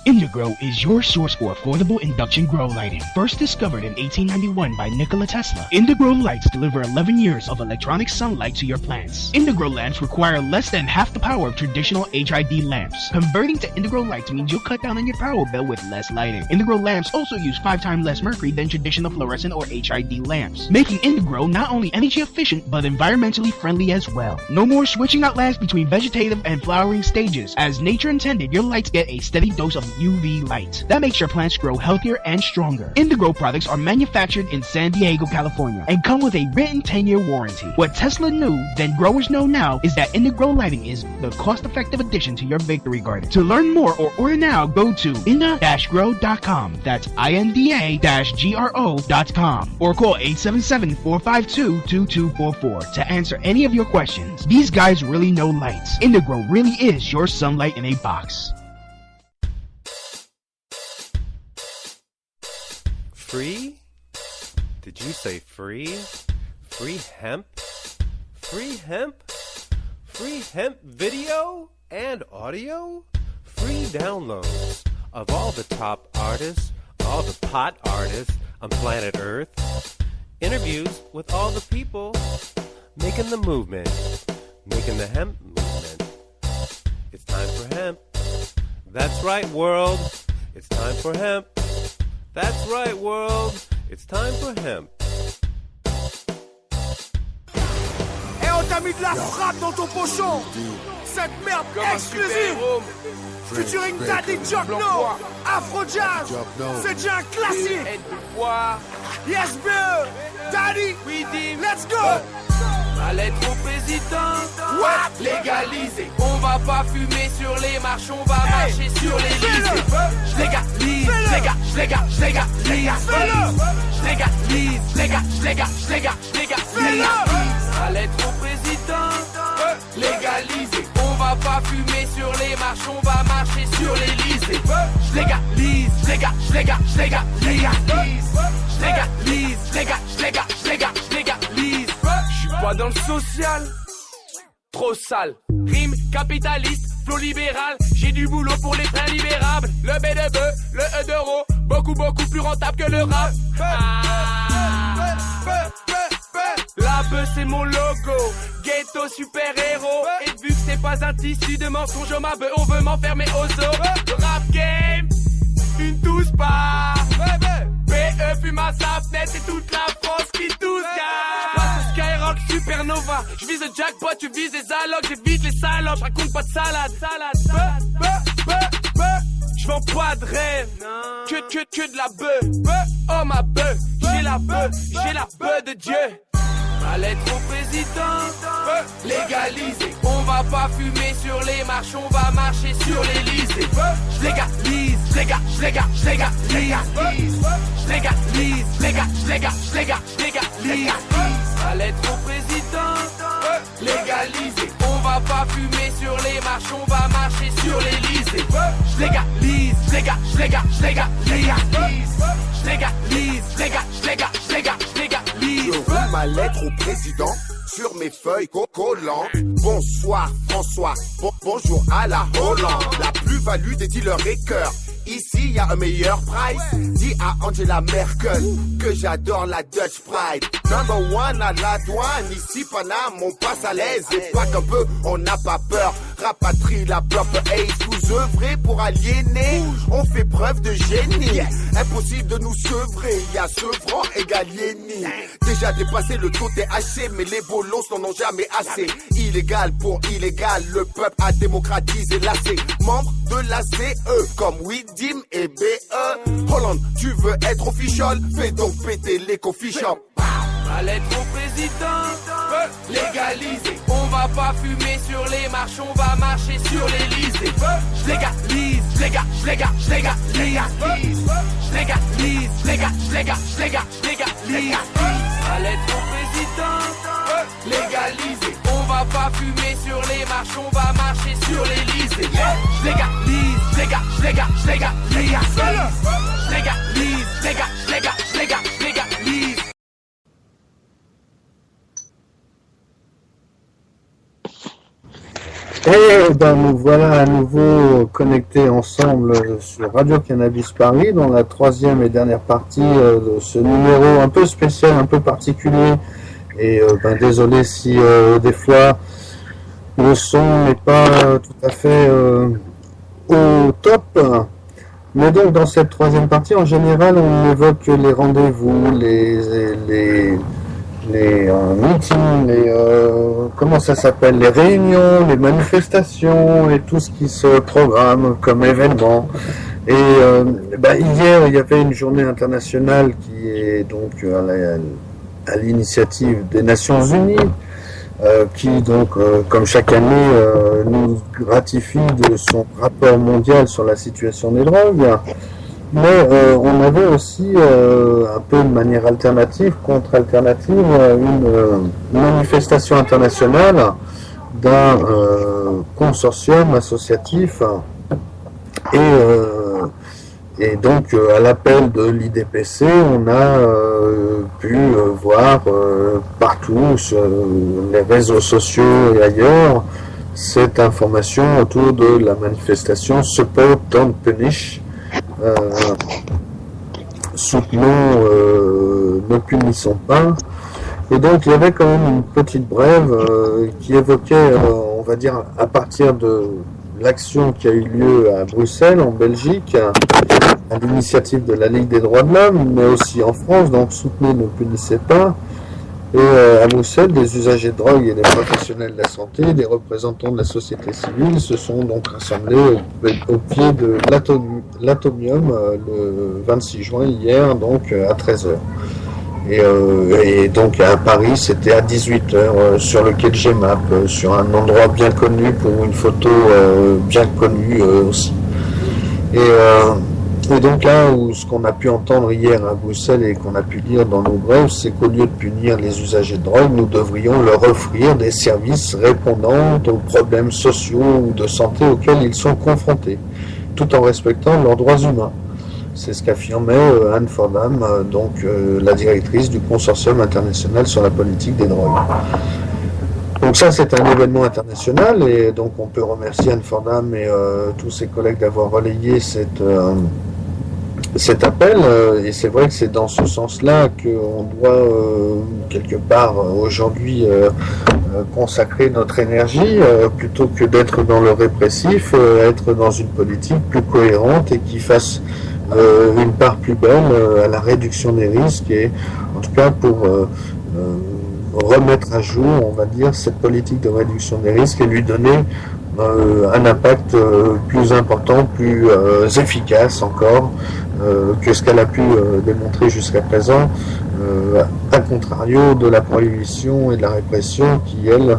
[SPEAKER 6] Indigrow is your source for affordable induction grow lighting. First discovered in 1891 by Nikola Tesla, Indigrow lights deliver 11 years of electronic sunlight to your plants. Indigrow lamps require less than half the power of traditional HID lamps. Converting to Indigrow lights means you'll cut down on your power bill with less lighting. Indigrow lamps also use 5 times less mercury than traditional fluorescent or HID lamps, making Indigrow not only energy efficient but environmentally friendly as well. No more switching out lamps between vegetative and flowering stages. As nature intended, your lights get a steady dose of UV light. That makes your plants grow healthier and stronger. Indigrow products are manufactured in San Diego, California, and come with a written 10-year warranty. What Tesla knew, then growers know now, is that Indigrow lighting is the cost-effective addition to your victory garden. To learn more or order now, go to inda-grow.com. That's INDA-GRO.com. Or call 877-452-2244 to answer any of your questions. These guys really know lights. Indigrow really is your sunlight in a box.
[SPEAKER 1] Free? Did you say free? Free hemp? Free hemp? Free hemp video and audio? Free downloads of all the top artists, all the pot artists on planet Earth. Interviews with all the people making the movement, making the hemp movement. It's time for hemp. That's right, world. It's time for hemp. That's right, world. It's time for hemp.
[SPEAKER 8] Et on t'a mis de la frappe dans ton pochon. Cette merde exclusive. Featuring Daddy Jokno, Afro-Jazz. C'est déjà un classique. Yes, Bill. Daddy, let's go.
[SPEAKER 9] À l'aide au président, légalisé. On va pas fumer sur les marches, on va marcher sur les lycées. J'légalise, à l'aide au président, légalisé. On va pas fumer sur les marches, on va marcher sur les lycées. J'légalise. Pas dans le social, trop sale. Rime capitaliste, flow libéral. J'ai du boulot pour les trains libérables. Le B de bœuf, le E d'euro, beaucoup plus rentable que le rap. La bœuf c'est mon logo, ghetto super héros. Et vu que c'est pas un tissu de mensonge, ma bœuf, on veut m'enfermer au zoo. Le rap game, une touche pas. BE fume à sa fenêtre et toute la France qui tousse. Skyrock Supernova, je vise le jackpot, tu vises les allocs, j'évite les salopes, je raconte pas de salade. Je j'vends pas de rêve, que de la beuh. Oh ma beuh, j'ai la beuh de Dieu. Ma lettre au président, légalisée. On va pas fumer sur les marches, on va marcher sur l'Elysée. J'légalise. Ma lettre au président, légalisée. On va pas fumer sur les marches, on va marcher sur l'Elysée. J'légalise.
[SPEAKER 10] Je roule ma lettre au président sur mes feuilles collant. Bonsoir François, bonjour à la Hollande. La plus-value des dealers et cœurs. Ici, y a un meilleur price. Dis à Angela Merkel que j'adore la Dutch Pride. Number one à la douane. Ici, Paname, on passe à l'aise. Et pas qu'un peu, on n'a pas peur. Rapatrie la proper ace. Vous œuvrez pour aliéner. On fait preuve de génie. Impossible de nous sevrer. Y a sevrant égal yéni. Déjà dépassé le taux THC. Mais les bolos n'en ont jamais assez. Illégal pour illégal. Le peuple a démocratisé l'AC. Membre de la CE. Comme Widim et BE. Hollande, tu veux être official? Fais donc péter l'éco-fish shop.
[SPEAKER 9] Ma lettre au président, légalisée. On va pas fumer sur les marches, on va marcher sur l'Elysée. J'légalise. Ma lettre au président, légalisée. On va pas fumer sur les marches, on va marcher sur l'Elysée. J'légalise.
[SPEAKER 2] Et ben nous voilà à nouveau connectés ensemble sur Radio Cannabis Paris dans la troisième et dernière partie de ce numéro un peu spécial, un peu particulier. Et désolé si des fois le son n'est pas tout à fait au top. Mais donc dans cette troisième partie, en général, on évoque les rendez-vous, les meetings, comment ça s'appelle, les réunions, les manifestations et tout ce qui se programme comme événement. Et hier, il y avait une journée internationale qui est donc à l'initiative des Nations Unies, qui donc, comme chaque année, nous gratifie de son rapport mondial sur la situation des drogues. Mais on avait aussi, un peu de manière alternative, contre-alternative, une manifestation internationale d'un consortium associatif. Et donc, à l'appel de l'IDPC, on a pu voir partout sur les réseaux sociaux et ailleurs cette information autour de la manifestation Support Don't Punish. Soutenons, ne punissons pas. Et donc il y avait quand même une petite brève qui évoquait, on va dire, à partir de l'action qui a eu lieu à Bruxelles, en Belgique, à l'initiative de la Ligue des droits de l'homme, mais aussi en France, donc soutenez, ne punissez pas. Et à Bruxelles, des usagers de drogue et des professionnels de la santé, des représentants de la société civile se sont donc rassemblés au pied de l'Atomium le 26 juin, hier, donc à 13h. Et donc à Paris, c'était à 18h sur le quai de Gemap, sur un endroit bien connu pour une photo bien connue aussi. Et donc là, ce qu'on a pu entendre hier à Bruxelles et qu'on a pu lire dans nos brèves, c'est qu'au lieu de punir les usagers de drogue, nous devrions leur offrir des services répondant aux problèmes sociaux ou de santé auxquels ils sont confrontés, tout en respectant leurs droits humains. C'est ce qu'affirmait Anne Fordham, donc la directrice du Consortium international sur la politique des drogues. Donc ça, c'est un événement international et donc on peut remercier Anne Fordham et tous ses collègues d'avoir relayé cet appel. Et c'est vrai que c'est dans ce sens-là qu'on doit quelque part aujourd'hui consacrer notre énergie plutôt que d'être dans le répressif, être dans une politique plus cohérente et qui fasse une part plus belle à la réduction des risques et en tout cas pour remettre à jour, on va dire, cette politique de réduction des risques et lui donner un impact plus important, plus efficace encore que ce qu'elle a pu démontrer jusqu'à présent, à contrario de la prohibition et de la répression qui, elle,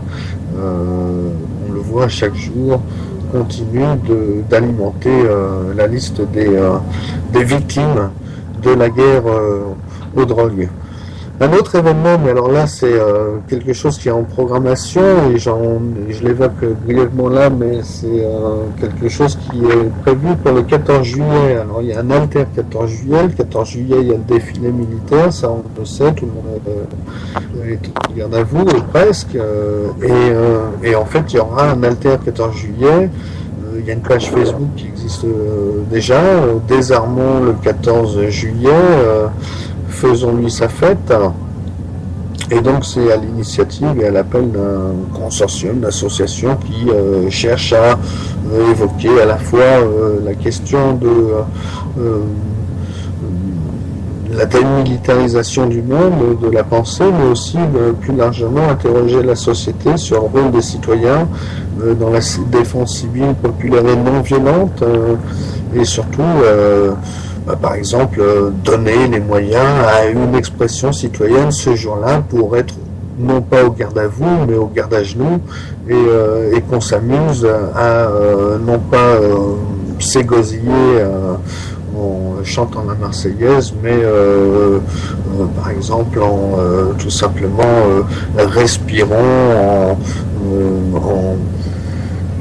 [SPEAKER 2] on le voit chaque jour, continue d'alimenter la liste des victimes de la guerre aux drogues. Un autre événement, mais alors là c'est quelque chose qui est en programmation et je l'évoque brièvement là, mais c'est quelque chose qui est prévu pour le 14 juillet. Alors il y a un alter 14 juillet, le 14 juillet il y a le défilé militaire, ça on le sait, tout le monde est en garde à vous presque, et en fait il y aura un alter 14 juillet. Il y a une page Facebook qui existe déjà, Désarmons le 14 juillet, faisons-lui sa fête. Et donc c'est à l'initiative et à l'appel d'un consortium d'associations qui cherche à évoquer à la fois la question de la démilitarisation du monde, de la pensée, mais aussi plus largement interroger la société sur le rôle des citoyens dans la défense civile populaire et non violente, et surtout, par exemple, donner les moyens à une expression citoyenne ce jour-là pour être non pas au garde à vous, mais au garde à genoux, et qu'on s'amuse à non pas s'égosiller en chantant la Marseillaise, mais par exemple en tout simplement respirant,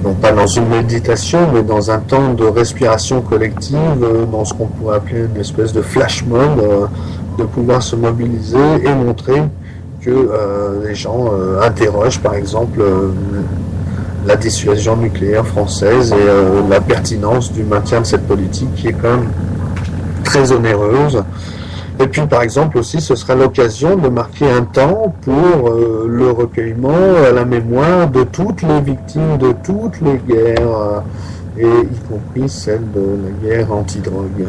[SPEAKER 2] non pas dans une méditation, mais dans un temps de respiration collective, dans ce qu'on pourrait appeler une espèce de flash mob, de pouvoir se mobiliser et montrer que les gens interrogent par exemple la dissuasion nucléaire française et la pertinence du maintien de cette politique qui est quand même très onéreuse. Et puis par exemple aussi ce sera l'occasion de marquer un temps pour le recueillement à la mémoire de toutes les victimes de toutes les guerres, et y compris celle de la guerre anti-drogue.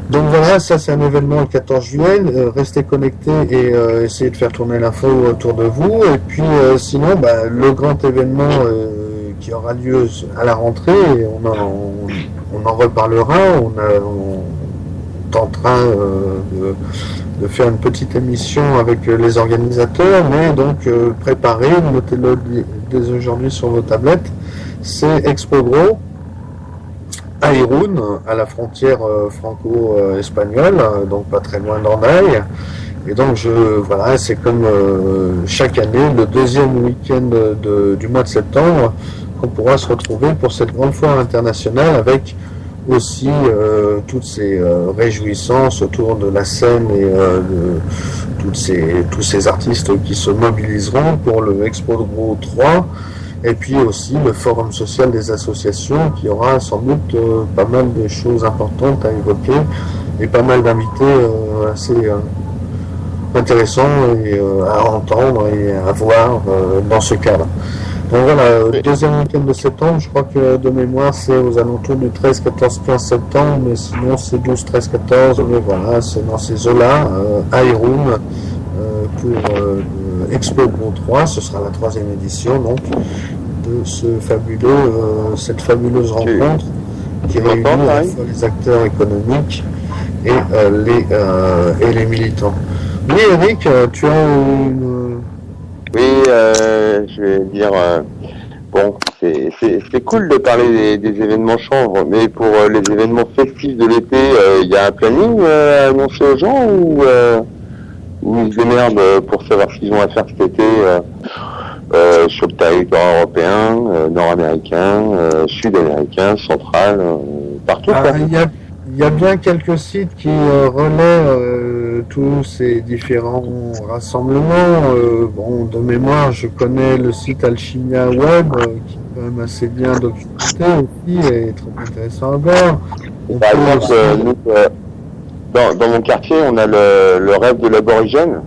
[SPEAKER 2] Donc voilà, ça c'est un événement le 14 juillet, restez connectés et essayez de faire tourner l'info autour de vous. Et puis sinon, le grand événement qui aura lieu à la rentrée, on en reparlera, on tentera de faire une petite émission avec les organisateurs, mais donc préparez, notez-le dès aujourd'hui sur vos tablettes, c'est Expo Gros à Irún, à la frontière franco-espagnole, donc pas très loin d'Andaille. Et donc voilà, c'est comme chaque année, le deuxième week-end du mois de septembre, qu'on pourra se retrouver pour cette grande foire internationale avec aussi toutes ces réjouissances autour de la scène et tous ces artistes qui se mobiliseront pour le Expo Gros 3. Et puis aussi le forum social des associations qui aura sans doute pas mal de choses importantes à évoquer et pas mal d'invités assez intéressants et à entendre et à voir dans ce cadre. Donc voilà, deuxième week-end de septembre, je crois que de mémoire c'est aux alentours du 13, 14, 15 septembre, mais sinon c'est 12, 13, 14, mais voilà, c'est dans ces eaux-là, à Irún, pour Expo Gros 3, ce sera la 3e édition donc de cette fabuleuse rencontre qui réunit à la fois les acteurs économiques et les militants. Oui Eric, tu as une...
[SPEAKER 3] Oui, je vais dire, bon, c'est cool de parler des événements chanvres, mais pour les événements festifs de l'été, il y a un planning à annoncer aux gens ou ils se démerdent pour savoir ce qu'ils ont à faire cet été sur le territoire européen, nord-américain, sud-américain, central, partout.
[SPEAKER 2] Il y a bien quelques sites qui relaient tous ces différents rassemblements. Bon, de mémoire, je connais le site Alchimia Web, qui est quand même assez bien documenté aussi et très intéressant à voir.
[SPEAKER 3] Par exemple, nous, dans mon quartier, on a le Rêve de l'Aborigène,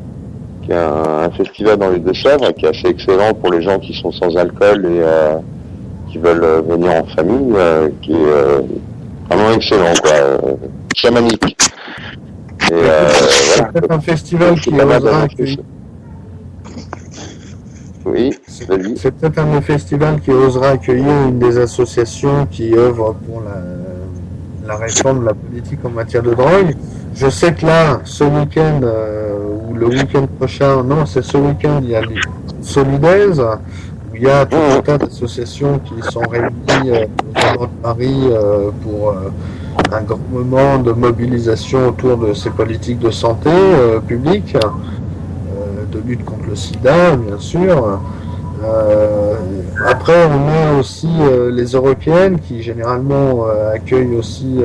[SPEAKER 3] qui est un festival dans les Deux-Sèvres, qui est assez excellent pour les gens qui sont sans alcool et qui veulent venir en famille, qui est vraiment excellent, quoi, chamanique. Et
[SPEAKER 2] c'est peut-être un festival qui osera accueillir.
[SPEAKER 3] Oui, vas-y.
[SPEAKER 2] C'est peut-être un des festivals qui osera accueillir une des associations qui œuvrent pour la réforme de la politique en matière de drogue. Je sais que là, ce week-end, ou le week-end prochain, non, c'est ce week-end, il y a les Solidaise, où il y a tout un tas d'associations qui sont réunies dans Paris pour un grand moment de mobilisation autour de ces politiques de santé publique, de lutte contre le sida, bien sûr. Après, on a aussi les européennes qui généralement accueillent aussi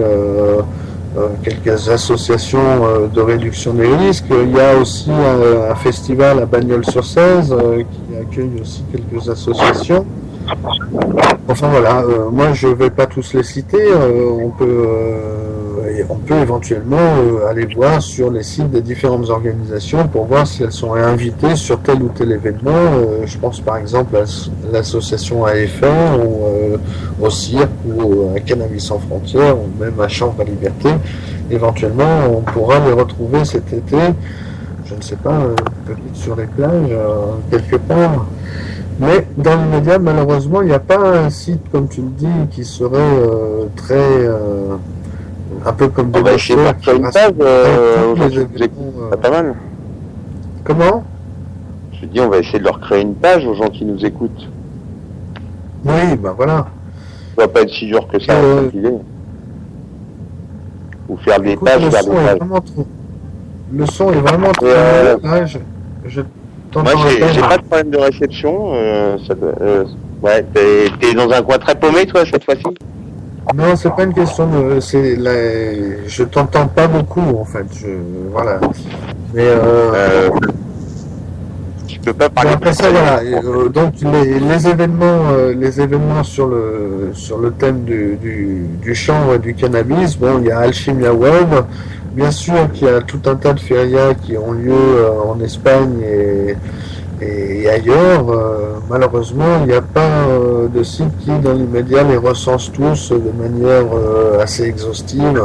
[SPEAKER 2] quelques associations de réduction des risques. Il y a aussi un festival à Bagnols-sur-Cèze qui accueille aussi quelques associations. Enfin voilà, moi je vais pas tous les citer, on peut éventuellement aller voir sur les sites des différentes organisations pour voir si elles sont invitées sur tel ou tel événement. Je pense par exemple à l'association AFR ou au CIRC ou à Cannabis sans frontières ou même à Chambre à Liberté. Éventuellement on pourra les retrouver cet été, je ne sais pas, peut-être sur les plages, quelque part. Mais dans l'immédiat, malheureusement, il n'y a pas un site, comme tu le dis, qui serait très... un peu comme des
[SPEAKER 3] lecteurs qui rassemblent les événements. Pas mal.
[SPEAKER 2] Comment ?
[SPEAKER 3] Je dis, on va essayer de leur créer une page aux gens qui nous écoutent.
[SPEAKER 2] Oui, ben voilà.
[SPEAKER 3] Ça va pas être si dur que ça à compiler. Ou faire des pages vers des pages.
[SPEAKER 2] Le son est vraiment trop...
[SPEAKER 3] Moi, j'ai pas de problème de réception. Ouais, t'es dans un coin très paumé, toi, cette fois-ci ?
[SPEAKER 2] Non, c'est pas une question de... Je t'entends pas beaucoup, en fait. Voilà. Mais...
[SPEAKER 3] Je peux pas parler.
[SPEAKER 2] Après ça, voilà. Donc, les événements sur le thème du chanvre et du cannabis, bon, il y a Alchimia Web. Bien sûr qu'il y a tout un tas de férias qui ont lieu en Espagne et ailleurs. Malheureusement, il n'y a pas de site qui, dans l'immédiat, les recense tous de manière assez exhaustive.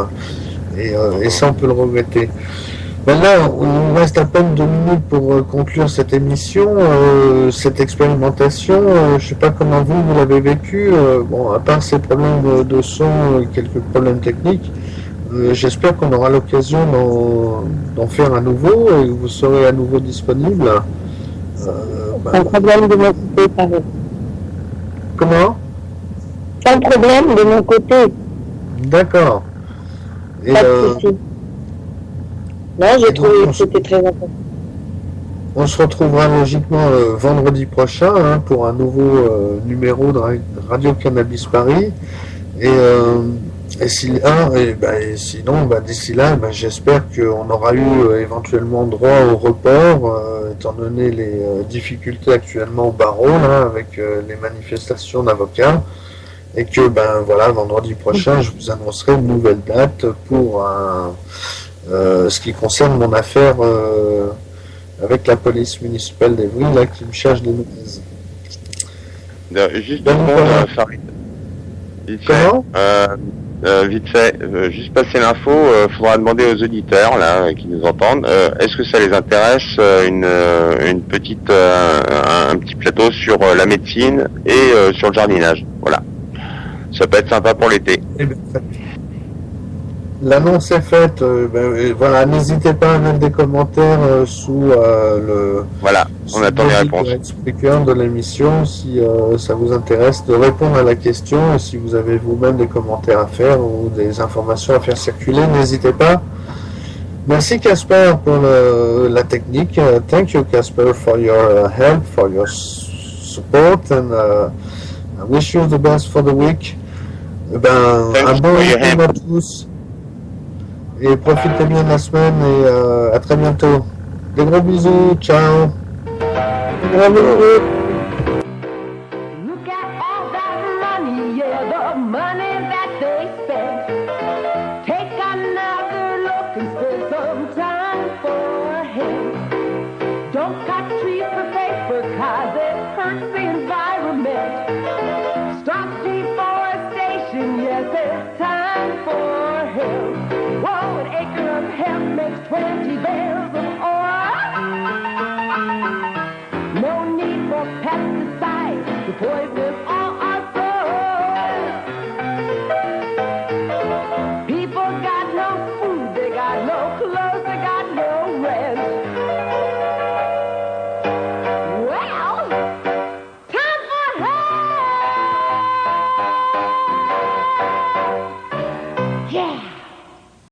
[SPEAKER 2] Et ça, on peut le regretter. Maintenant, il nous reste à peine 2 minutes pour conclure cette émission, cette expérimentation. Je ne sais pas comment vous l'avez vécu. Bon, à part ces problèmes de son, quelques problèmes techniques, j'espère qu'on aura l'occasion d'en faire à nouveau et que vous serez à nouveau disponible.
[SPEAKER 4] Sans problème de mon côté, Paris.
[SPEAKER 2] Comment ?
[SPEAKER 4] Sans problème de mon côté.
[SPEAKER 2] D'accord. Et,
[SPEAKER 4] pas de souci. Non, j'ai trouvé que c'était très important.
[SPEAKER 2] On se retrouvera logiquement vendredi prochain pour un nouveau numéro de Radio Cannabis Paris. Sinon, d'ici là, j'espère qu'on aura eu éventuellement droit au report, étant donné les difficultés actuellement au barreau, avec les manifestations d'avocats, et que, vendredi prochain, je vous annoncerai une nouvelle date pour ce qui concerne mon affaire avec la police municipale d'Evry, qui me cherche des nouvelles.
[SPEAKER 3] Juste vite fait, juste passer l'info, faudra demander aux auditeurs qui nous entendent, est-ce que ça les intéresse une petite un petit plateau sur la médecine et sur le jardinage. Voilà. Ça peut être sympa pour l'été.
[SPEAKER 2] L'annonce est faite. Voilà, n'hésitez pas à mettre des commentaires sous le.
[SPEAKER 3] Voilà, on attend les réponses.
[SPEAKER 2] De l'émission, si ça vous intéresse de répondre à la question et si vous avez vous-même des commentaires à faire ou des informations à faire circuler, n'hésitez pas. Merci Casper pour la technique. Thank you Casper for your help, for your support, and I wish you the best for the week. Un bon week-end à tous. Et profitez bien de la semaine et à très bientôt. Des gros bisous, ciao.
[SPEAKER 4] Gros bisous.
[SPEAKER 11] Look at all that money, yeah, the money that they spend. Take another look and spend some time for him. Don't cut trees for paper, 'cause it hurts the environment. Stop deforestation, yes, it's time for him. Whoa, an acre of hemp makes 20 bales of oil. No need for pesticides, the poisonous